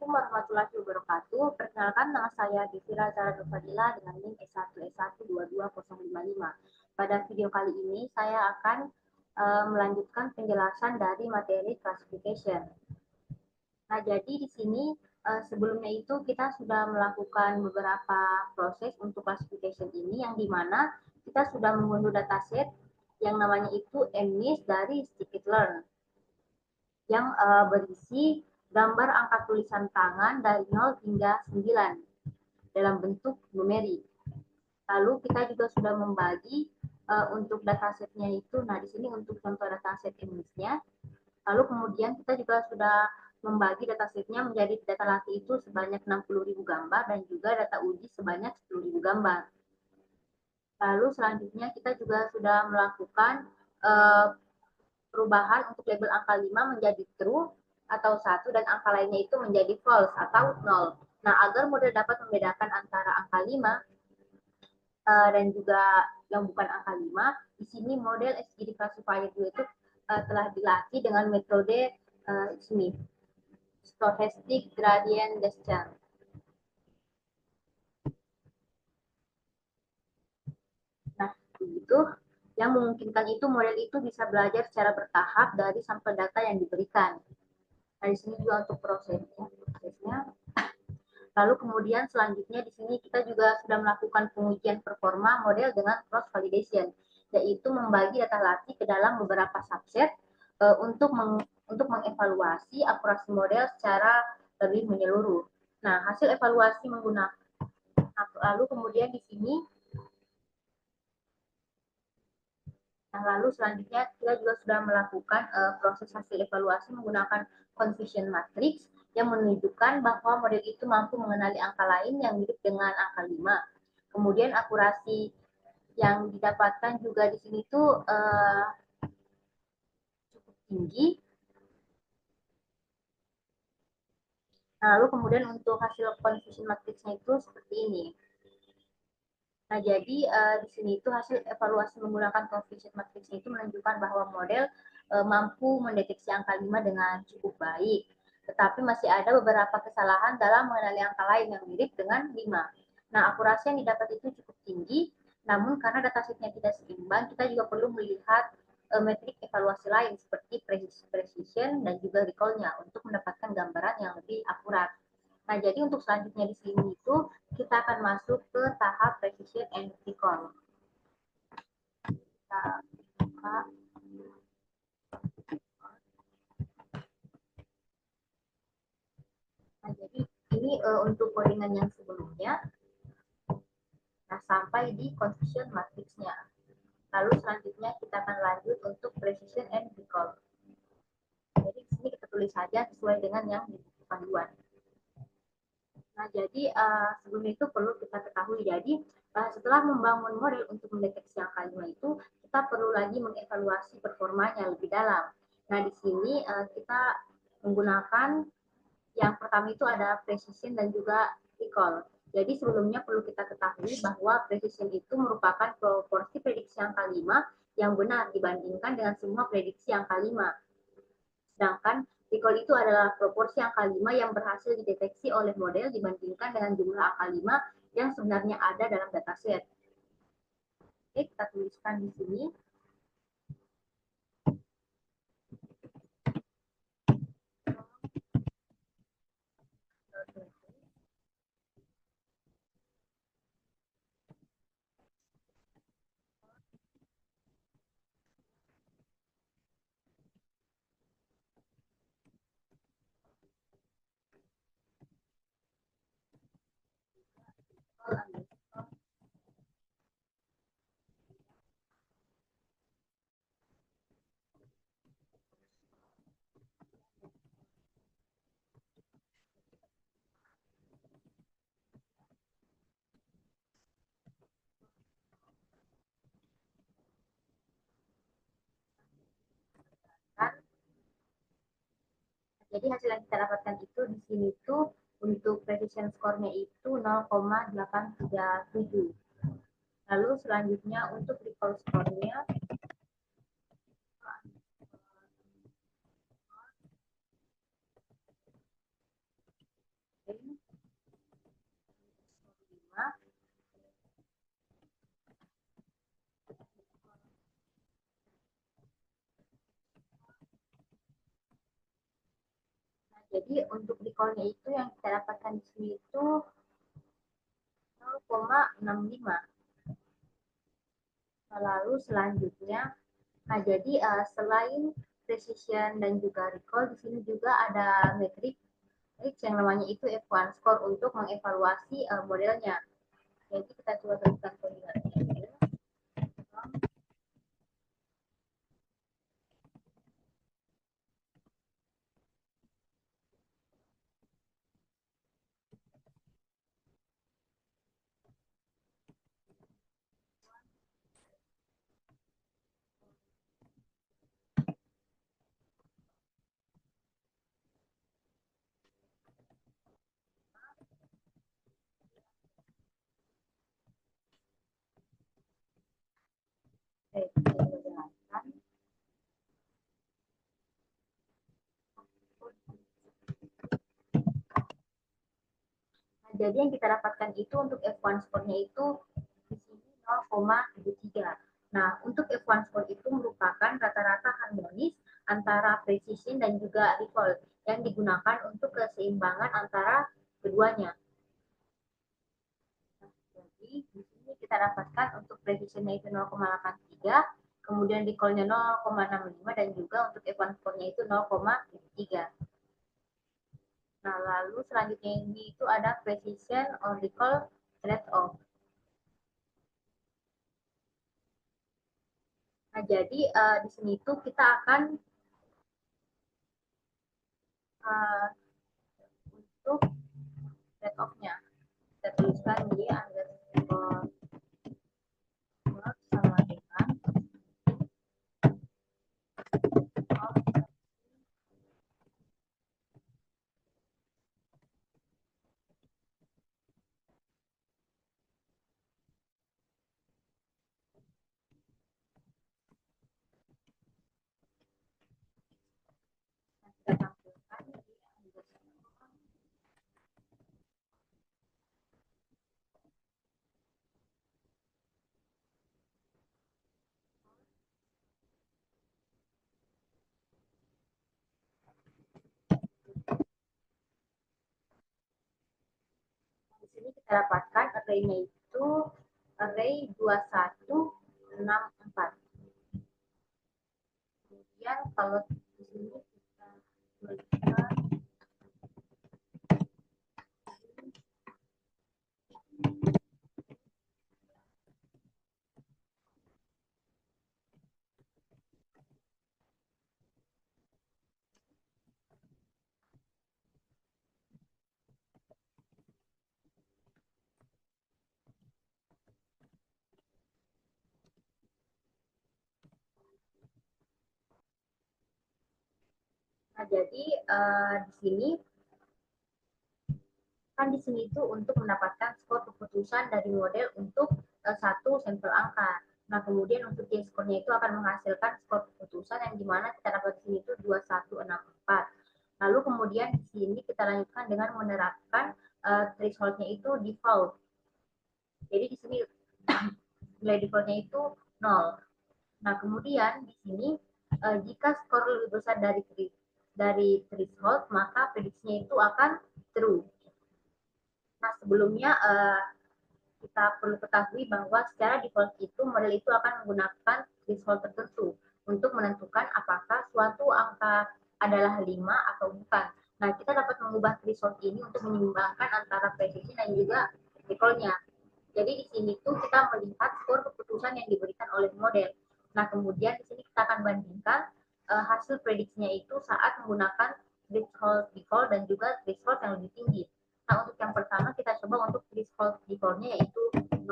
Assalamualaikum warahmatullahi wabarakatuh. Perkenalkan, nama saya Devira Zara Fadila dengan NIM S1S122055. Pada video kali ini saya akan melanjutkan penjelasan dari materi classification. Nah, jadi di sini sebelumnya itu kita sudah melakukan beberapa proses untuk classification ini, yang dimana kita sudah mengunduh dataset yang namanya itu MNIST dari Scikit-learn yang berisi gambar angka tulisan tangan dari 0 hingga 9 dalam bentuk numerik. Lalu kita juga sudah membagi untuk datasetnya itu, nah di sini untuk contoh dataset MNIST-nya. Lalu kemudian kita juga sudah membagi datasetnya menjadi data latih itu sebanyak 60.000 gambar dan juga data uji sebanyak 10.000 gambar. Lalu selanjutnya kita juga sudah melakukan perubahan untuk label angka 5 menjadi true atau 1 dan angka lainnya itu menjadi false atau 0. Nah, agar model dapat membedakan antara angka 5 dan juga yang bukan angka 5, di sini model SGD classifier itu telah dilatih dengan metode SMIT, Stochastic Gradient Descent. Nah, begitu. Yang memungkinkan itu model itu bisa belajar secara bertahap dari sampel data yang diberikan. Nah, di sini juga untuk prosesnya. Lalu kemudian selanjutnya di sini kita juga sudah melakukan pengujian performa model dengan cross validation, yaitu membagi data latih ke dalam beberapa subset untuk mengevaluasi akurasi model secara lebih menyeluruh. Nah, hasil evaluasi menggunakan lalu kemudian di sini lalu selanjutnya kita juga sudah melakukan proses hasil evaluasi menggunakan confusion matrix yang menunjukkan bahwa model itu mampu mengenali angka lain yang mirip dengan angka 5. Kemudian akurasi yang didapatkan juga di sini tuh cukup tinggi. Lalu kemudian untuk hasil confusion matrixnya itu seperti ini. Nah, jadi di sini itu hasil evaluasi menggunakan confusion matrix itu menunjukkan bahwa model mampu mendeteksi angka 5 dengan cukup baik. Tetapi masih ada beberapa kesalahan dalam mengenali angka lain yang mirip dengan 5. Nah, akurasi yang didapat itu cukup tinggi, namun karena datasetnya tidak seimbang, kita juga perlu melihat metrik evaluasi lain seperti precision dan juga recall-nya untuk mendapatkan gambaran yang lebih akurat. Nah, jadi untuk selanjutnya di sini itu kita akan masuk ke tahap precision and recall. Kita buka. Nah, jadi ini untuk codingan yang sebelumnya. Nah, sampai di confusion matrixnya. Lalu selanjutnya kita akan lanjut untuk precision and recall. Jadi di sini kita tulis saja sesuai dengan yang di buku panduan. Nah, jadi sebelum itu perlu kita ketahui, jadi setelah membangun model untuk mendeteksi angka 5 itu, kita perlu lagi mengevaluasi performanya lebih dalam. Nah, di sini kita menggunakan yang pertama itu ada precision dan juga recall. Jadi sebelumnya perlu kita ketahui bahwa precision itu merupakan proporsi prediksi angka 5 yang benar dibandingkan dengan semua prediksi angka 5. Sedangkan recall itu adalah proporsi angka 5 yang berhasil dideteksi oleh model dibandingkan dengan jumlah angka 5 yang sebenarnya ada dalam dataset. Oke, kita tuliskan di sini. Jadi hasil yang kita dapatkan itu di sini tuh untuk precision score-nya itu 0,837. Lalu selanjutnya untuk recall score-nya Jadi untuk recall-nya itu yang kita dapatkan di sini itu 0,65. Lalu selanjutnya, nah jadi selain precision dan juga recall, di sini juga ada metrik yang namanya itu F1 score untuk mengevaluasi modelnya. Jadi kita coba tuliskan koordinatnya. Nah, jadi yang kita dapatkan itu untuk F1 score-nya itu di sini 0,73. Nah, untuk F1 score itu merupakan rata-rata harmonis antara precision dan juga recall yang digunakan untuk keseimbangan antara keduanya. Nah, jadi di sini kita dapatkan untuk precision-nya itu 0,83, kemudian recall-nya 0,65 dan juga untuk F1 score-nya itu 0,3. Nah, lalu selanjutnya ini itu ada precision or recall trade-off. Nah, jadi di sini tuh kita akan uh, untuk trade-off-nya. Kita tuliskan di underscore work sama dengan of. Kita tampilkan di underscore. Di sini kita dapatkan array-nya itu array 2164. Kemudian kalau di sini kita tuliskan nah, jadi di sini kan di sini itu untuk mendapatkan skor keputusan dari model untuk satu sampel angka. Nah, kemudian untuk Y-score-nya itu akan menghasilkan skor keputusan yang dimana kita dapat di sini itu 2164. Lalu kemudian di sini kita lanjutkan dengan menerapkan threshold-nya itu default. Jadi di sini nilai default-nya itu 0. Nah, kemudian di sini jika skor lebih besar dari threshold, maka prediksinya itu akan true. Nah, sebelumnya kita perlu ketahui bahwa secara default itu model itu akan menggunakan threshold tertentu untuk menentukan apakah suatu angka adalah 5 atau bukan. Nah, kita dapat mengubah threshold ini untuk menyeimbangkan antara precision dan juga recall-nya. Jadi di sini tuh kita melihat skor keputusan yang diberikan oleh model. Nah, kemudian di sini kita akan bandingkan hasil prediksinya itu saat menggunakan threshold default dan juga threshold yang lebih tinggi. Nah, untuk yang pertama kita coba untuk threshold default-nya yaitu 0.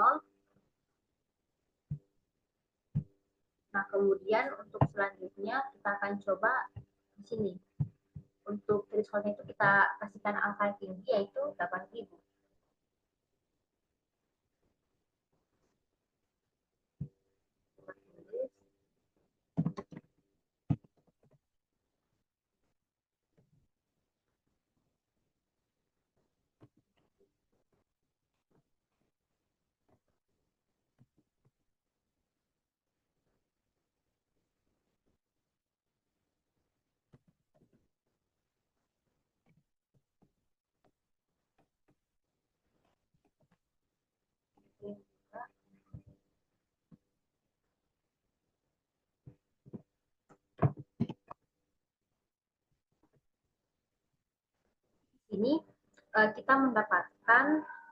Nah, kemudian untuk selanjutnya kita akan coba di sini. Untuk threshold-nya itu kita kasihkan angka yang tinggi yaitu 8.000. kita mendapatkan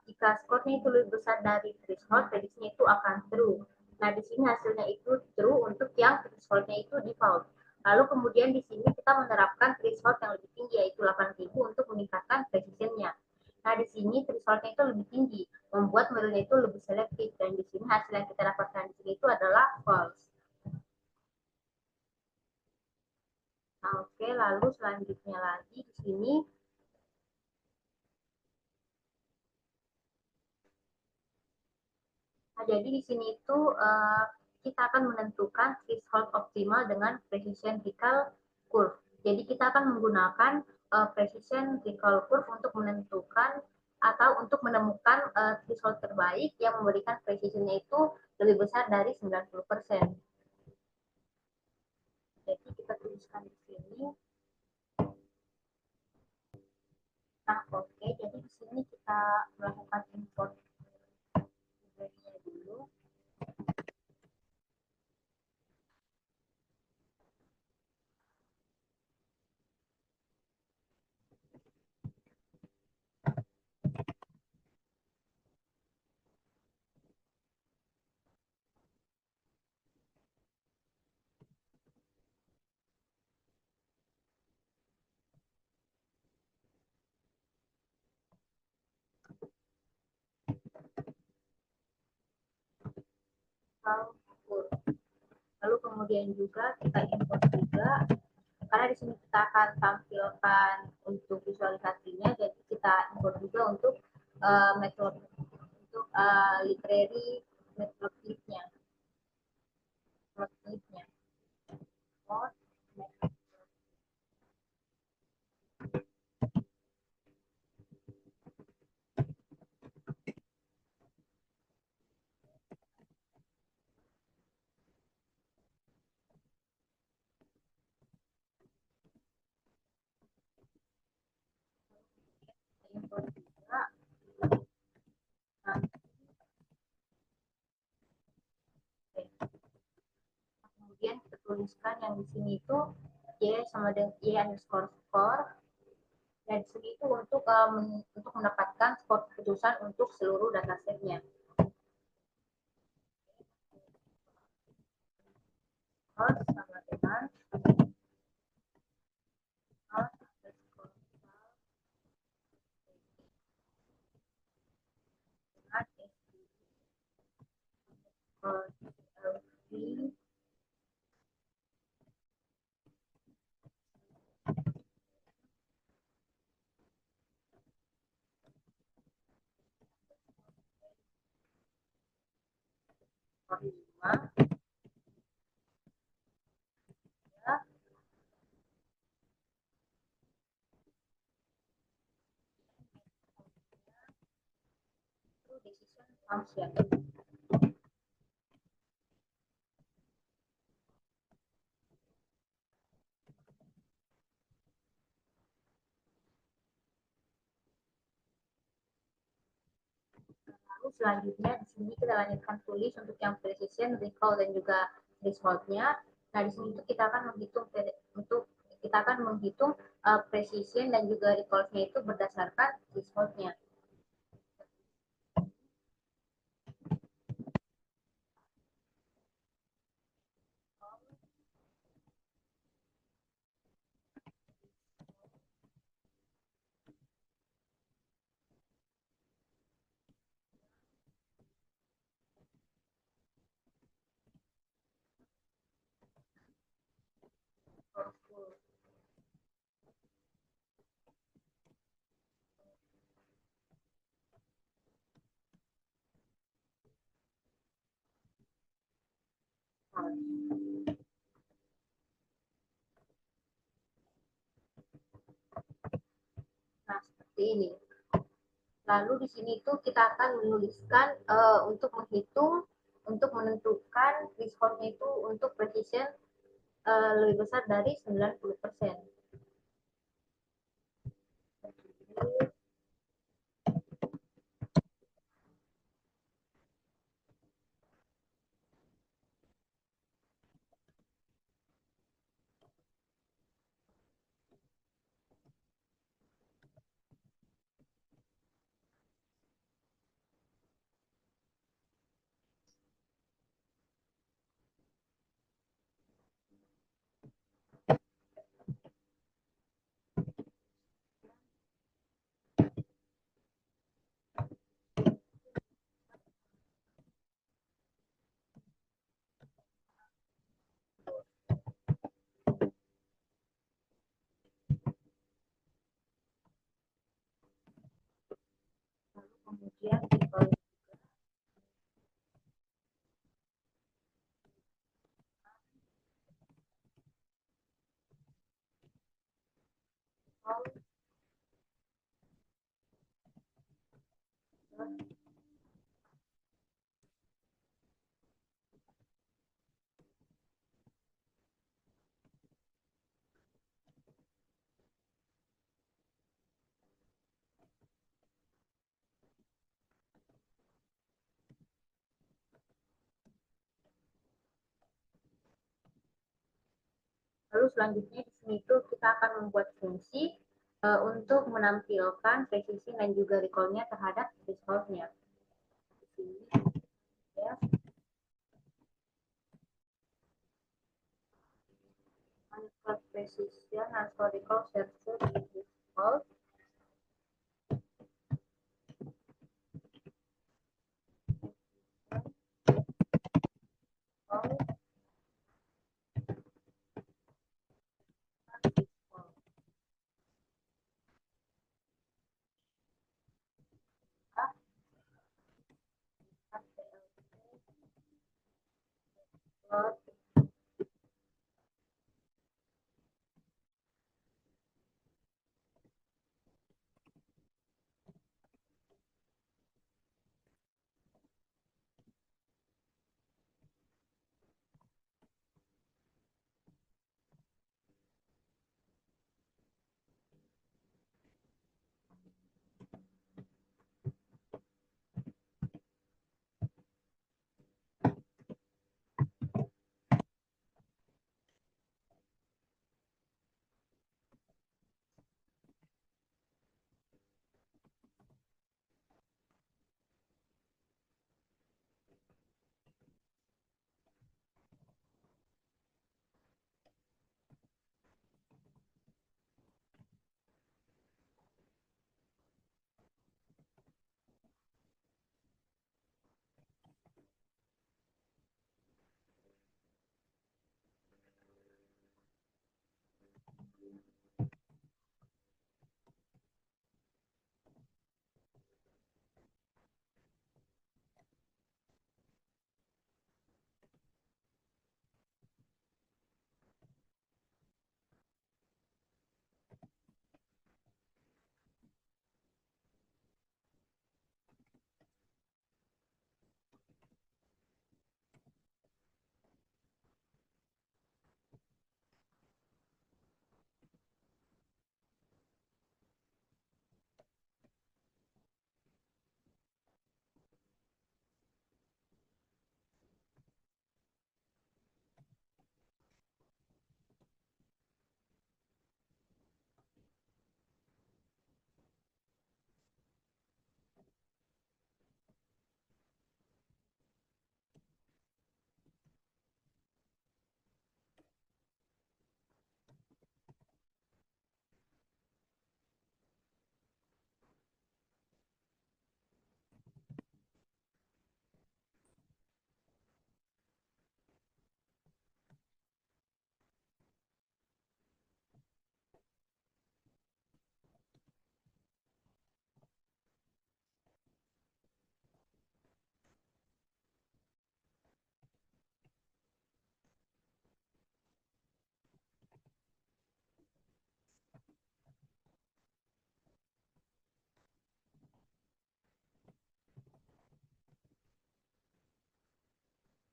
jika skornya itu lebih besar dari threshold, prediksinya itu akan true. Nah, di sini hasilnya itu true untuk yang thresholdnya itu default. Lalu kemudian di sini kita menerapkan threshold yang lebih tinggi, yaitu 8.000 untuk meningkatkan precision-nya. Nah, di sini threshold-nya itu lebih tinggi, membuat modelnya itu lebih selektif. Dan di sini hasil yang kita dapatkan di sini itu adalah false. Nah, oke, lalu selanjutnya lagi di sini, nah, jadi di sini itu kita akan menentukan threshold optimal dengan precision recall curve. Jadi kita akan menggunakan precision recall curve untuk menentukan atau untuk menemukan threshold terbaik yang memberikan precisionnya itu lebih besar dari 90%. Jadi kita tuliskan di sini. Nah, oke, jadi di sini kita melakukan import dulu. Lalu kemudian juga kita import juga, karena di sini kita akan tampilkan untuk visualisasinya, jadi kita import juga untuk metode untuk library matplotlib-nya. Oh, import juga. Nah, kemudian kita tuliskan yang di sini itu y sama dengan y underscore score, dan di sini itu untuk mendapatkan skor keputusan untuk seluruh datasetnya. Sama dengan underscore dengan decision function. Lalu selanjutnya di sini kita lanjutkan tulis untuk yang precision, recall dan juga threshold-nya. Nah, di sini kita akan menghitung untuk kita akan menghitung precision dan juga recall-nya itu berdasarkan threshold-nya. Nah, seperti ini. Lalu di sini tuh kita akan menuliskan untuk menghitung, untuk menentukan threshold-nya itu untuk precision lebih besar dari 90%. kemudian recall lalu selanjutnya di sini tuh kita akan membuat fungsi untuk menampilkan precision dan juga recall-nya terhadap threshold-nya. Di sini ya, underscore precision underscore recall server threshold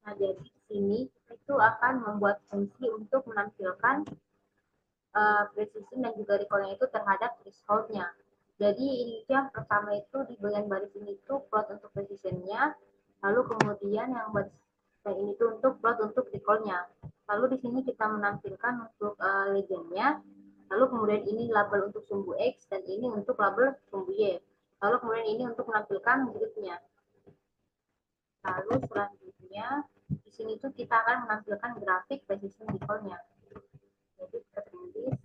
Nah, jadi di sini itu akan membuat fungsi untuk menampilkan precision dan juga recall-nya itu terhadap threshold-nya. Jadi ini yang pertama itu di bagian baris ini itu plot untuk precision-nya, lalu kemudian yang baris ini itu untuk plot untuk recall-nya. Lalu di sini kita menampilkan untuk legend-nya, lalu kemudian ini label untuk sumbu X dan ini untuk label sumbu Y. Lalu kemudian ini untuk menampilkan grid-nya. Lalu selanjutnya di sini tuh kita akan menampilkan grafik precision recall-nya. Jadi kita tulis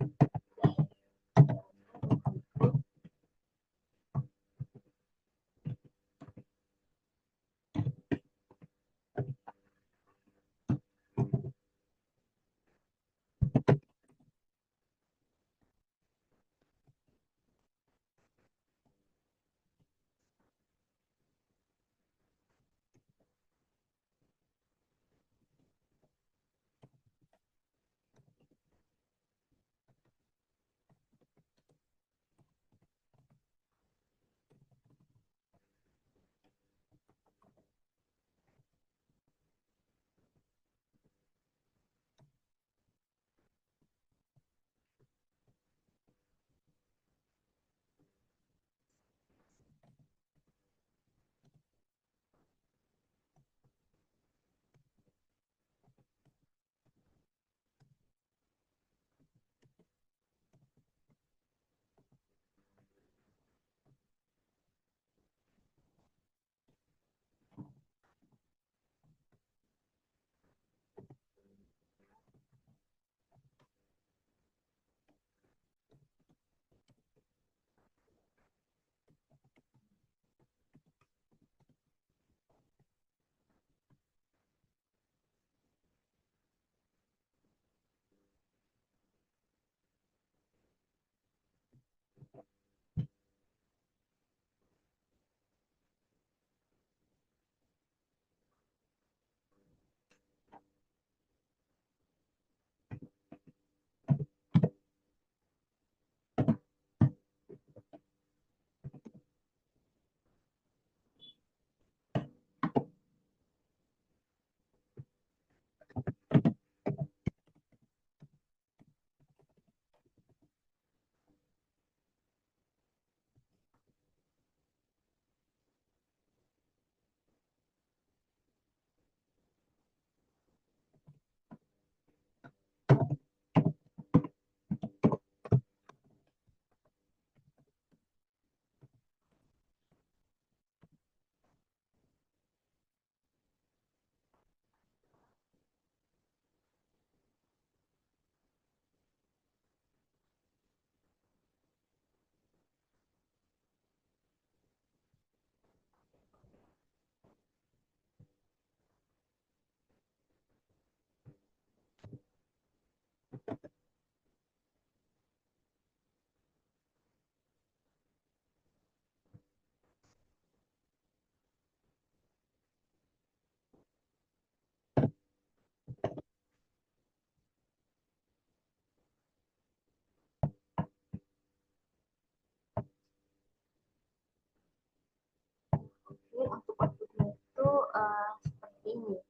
seperti ini.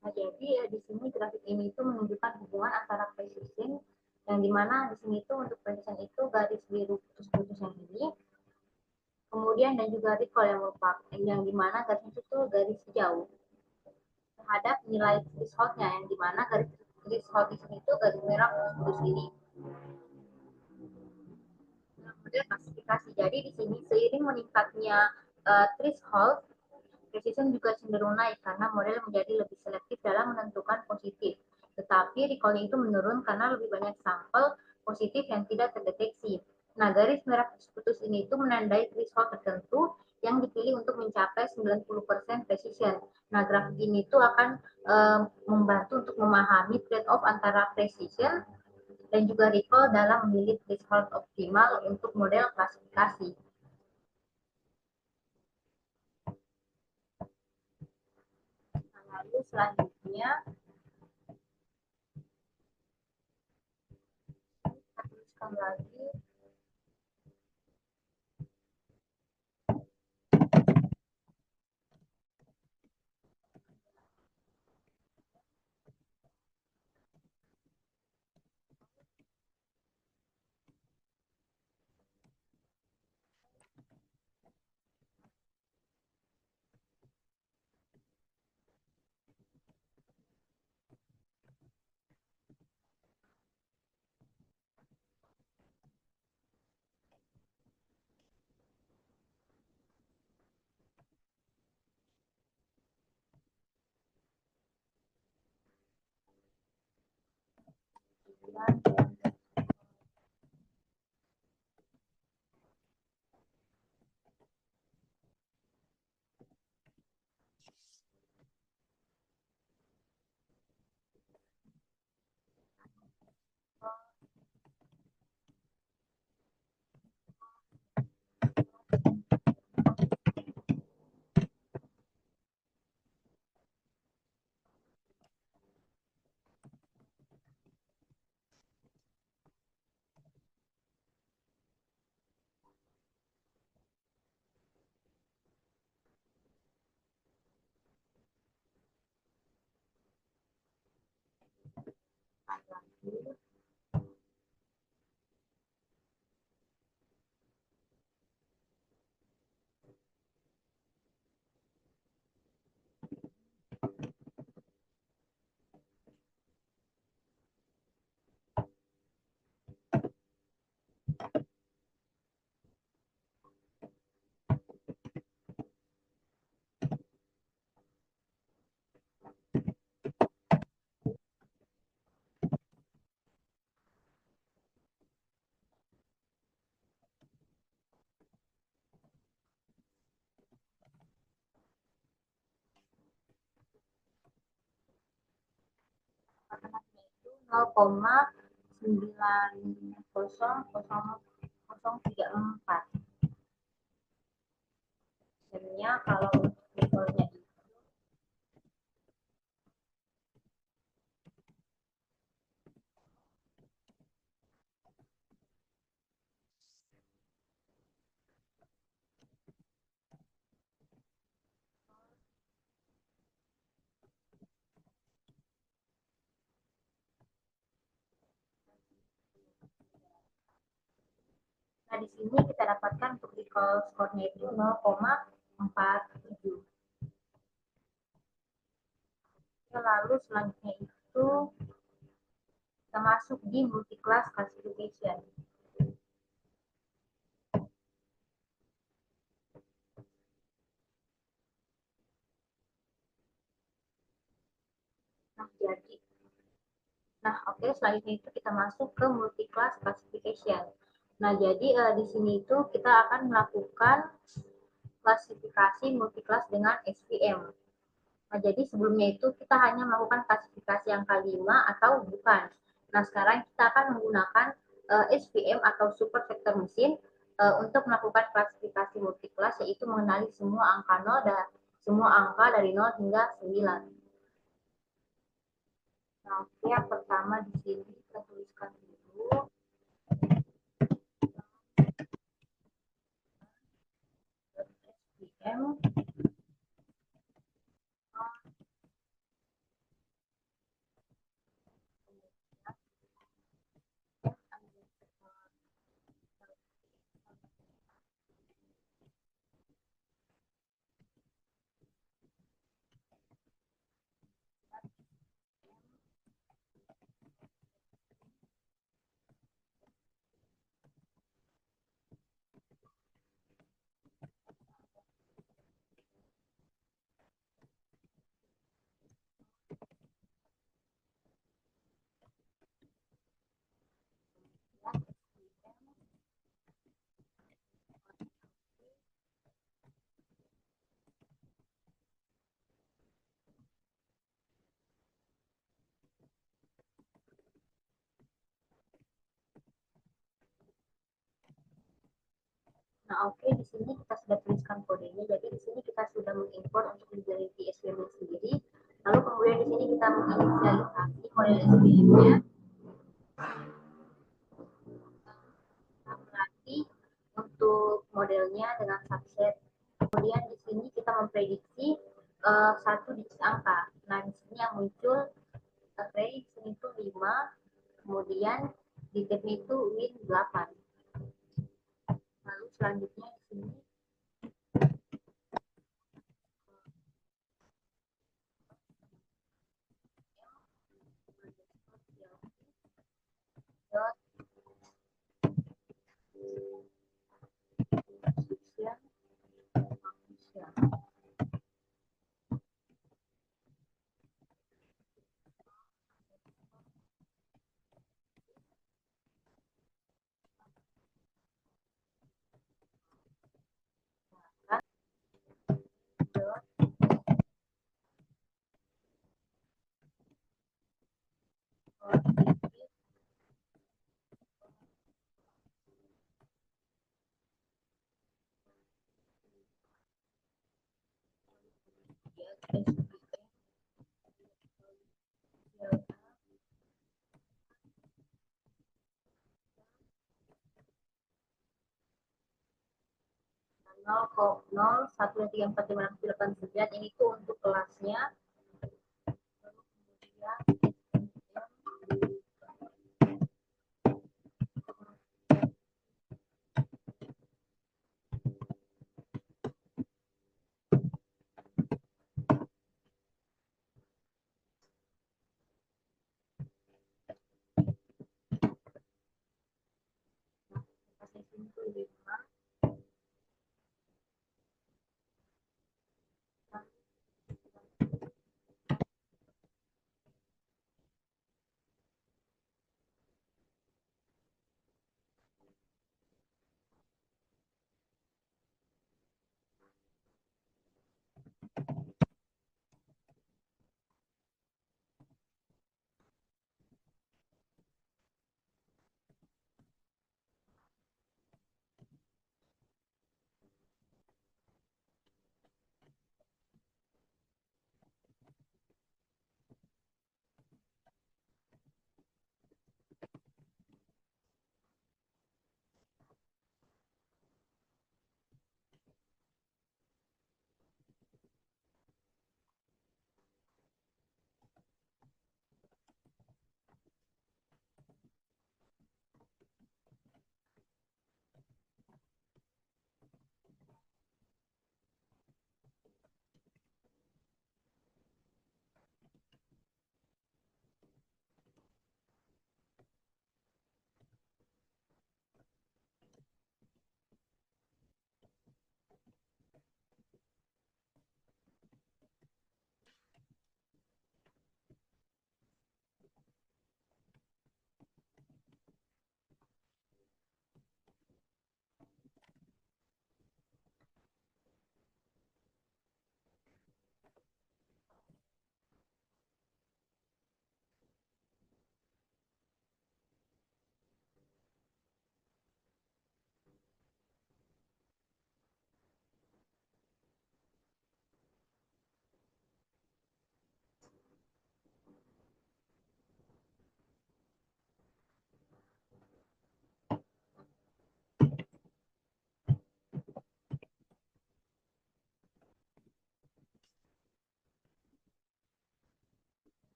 Nah, jadi di sini grafik ini itu menunjukkan hubungan antara precision yang dimana di sini itu untuk precision itu garis biru putus-putus yang ini, kemudian dan juga recall yang merupakan yang dimana garis itu tuh garis hijau terhadap nilai thresholdnya yang dimana garis threshold di sini itu garis merah putus-putus ini. Kemudian klasifikasi. Jadi di sini seiring meningkatnya threshold, precision juga cenderung naik karena model menjadi lebih selektif dalam menentukan positif. Tetapi recall itu menurun karena lebih banyak sampel positif yang tidak terdeteksi. Nah, garis merah putus ini itu menandai threshold tertentu yang dipilih untuk mencapai 90% precision. Nah, grafik ini itu akan membantu untuk memahami trade-off antara precision dan juga recall dalam memilih threshold optimal untuk model klasifikasi. Nah, lalu selanjutnya kita tuliskan lagi itu 0,900034. Sebenarnya kalau recallnya itu nah di sini kita dapatkan untuk recall score-nya itu 0,47. Lalu selanjutnya itu kita masuk di multi-class classification. Nah, jadi selanjutnya itu kita masuk ke multi-class classification. Nah, jadi di sini itu kita akan melakukan klasifikasi multi-class dengan SVM. Nah, jadi sebelumnya itu kita hanya melakukan klasifikasi angka 5 atau bukan. Nah, sekarang kita akan menggunakan SVM atau super vector mesin untuk melakukan klasifikasi multi-class, yaitu mengenali semua angka 0 dan semua angka dari 0 hingga 9. Nah, yang pertama di sini kita tuliskan Nah, oke, di sini kita sudah tuliskan kodenya. Jadi di sini kita sudah mengimport untuk Library SVM sendiri. Lalu kemudian di sini kita menginisialisasi model SVM-nya. Kita melatih untuk modelnya dengan subset. Kemudian di sini kita memprediksi satu digit angka. Nah, di sini yang muncul array di sini itu 5, kemudian di tab itu win 8. Lalu selanjutnya di sini dot function. nol satu tiga empat lima enam tujuh delapan sembilan ini tuh untuk kelasnya.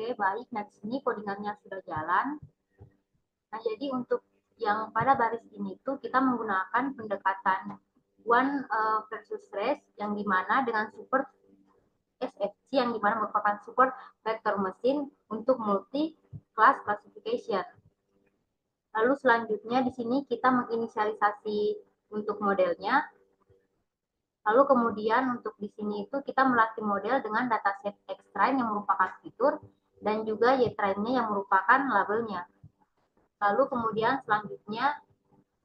Oke, baik. Nah, di sini codingannya sudah jalan. Nah, jadi untuk yang pada baris ini tuh kita menggunakan pendekatan one versus race yang dimana dengan support SFC yang dimana merupakan support vector mesin untuk multi class classification. Lalu selanjutnya di sini kita menginisialisasi untuk modelnya. Lalu kemudian untuk di sini itu kita melatih model dengan dataset X-Train yang merupakan fitur dan juga Y-Train-nya yang merupakan labelnya. Lalu kemudian selanjutnya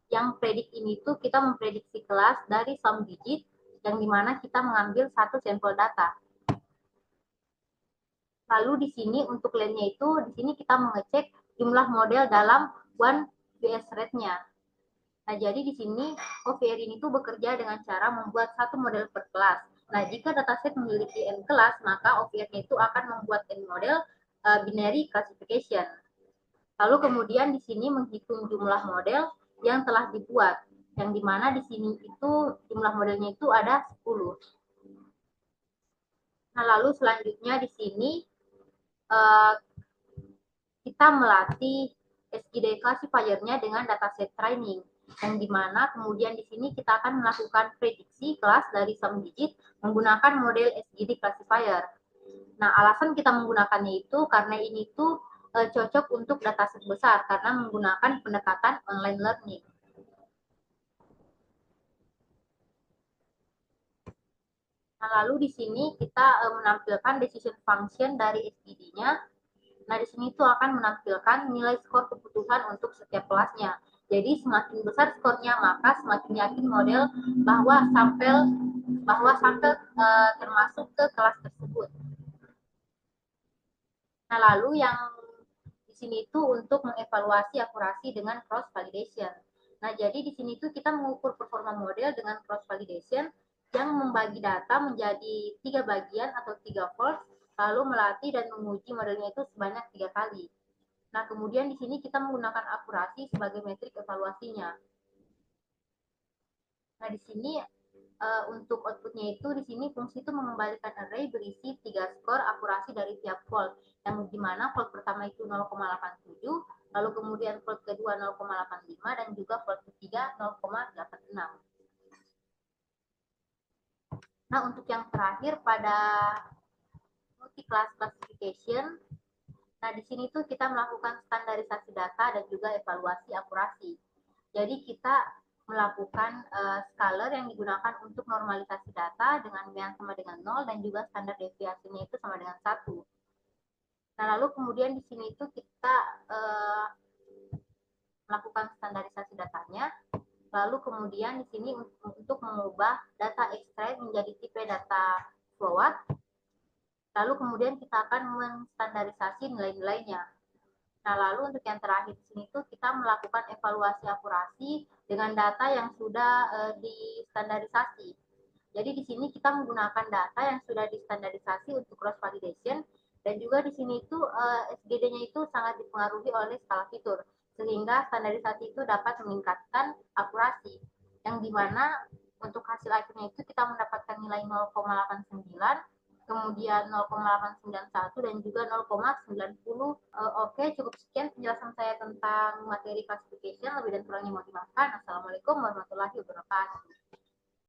yang predik ini tuh kita memprediksi kelas dari sum digit yang dimana kita mengambil satu sampel data. Lalu di sini untuk lane-nya itu di sini kita mengecek jumlah model dalam one VS rate-nya. Nah, jadi di sini OVR ini tuh bekerja dengan cara membuat satu model per kelas. Nah, jika dataset memiliki n kelas, maka OVR-nya itu akan membuat n model binary classification. Lalu kemudian di sini menghitung jumlah model yang telah dibuat, yang dimana di sini itu jumlah modelnya itu ada 10. Nah, lalu selanjutnya di sini kita melatih SGD classifier-nya dengan dataset training, yang dimana kemudian di sini kita akan melakukan prediksi kelas dari sum digit menggunakan model SGD classifier. Nah, alasan kita menggunakannya itu karena ini tuh cocok untuk dataset besar karena menggunakan pendekatan online learning. Nah, lalu di sini kita menampilkan decision function dari SGD-nya. Nah, di sini tuh akan menampilkan nilai skor kebutuhan untuk setiap kelasnya. Jadi semakin besar skornya, maka semakin yakin model bahwa sampel termasuk ke kelas tersebut. Nah, lalu yang di sini itu untuk mengevaluasi akurasi dengan cross validation. Nah, jadi di sini itu kita mengukur performa model dengan cross validation yang membagi data menjadi 3 bagian atau 3 fold, lalu melatih dan menguji modelnya itu sebanyak 3 kali. Nah, kemudian di sini kita menggunakan akurasi sebagai metrik evaluasinya. Nah, di sini untuk outputnya itu di sini fungsi itu mengembalikan array berisi 3 skor akurasi dari tiap fold, yang dimana fold pertama itu 0,87, lalu kemudian fold kedua 0,85 dan juga fold ketiga 0,86. Nah, untuk yang terakhir pada multi-class classification, nah di sini tuh kita melakukan standarisasi data dan juga evaluasi akurasi. Jadi kita melakukan scalar yang digunakan untuk normalisasi data dengan yang sama dengan 0 dan juga standar deviasinya itu sama dengan 1. Nah, lalu kemudian di sini itu kita melakukan standarisasi datanya. Lalu kemudian di sini untuk mengubah data extract menjadi tipe data float. Lalu kemudian kita akan menstandarisasi nilai-nilainya. Nah, lalu untuk yang terakhir di sini tuh kita melakukan evaluasi akurasi dengan data yang sudah distandarisasi. Jadi di sini kita menggunakan data yang sudah distandarisasi untuk cross validation dan juga di sini itu SGD-nya itu sangat dipengaruhi oleh skala fitur sehingga standarisasi itu dapat meningkatkan akurasi yang dimana untuk hasil akhirnya itu kita mendapatkan nilai 0,89 kemudian 0,891 dan juga 0,90. Oke, cukup sekian penjelasan saya tentang materi classification. Lebih dan kurangnya mohon dimaafkan. Assalamualaikum warahmatullahi wabarakatuh.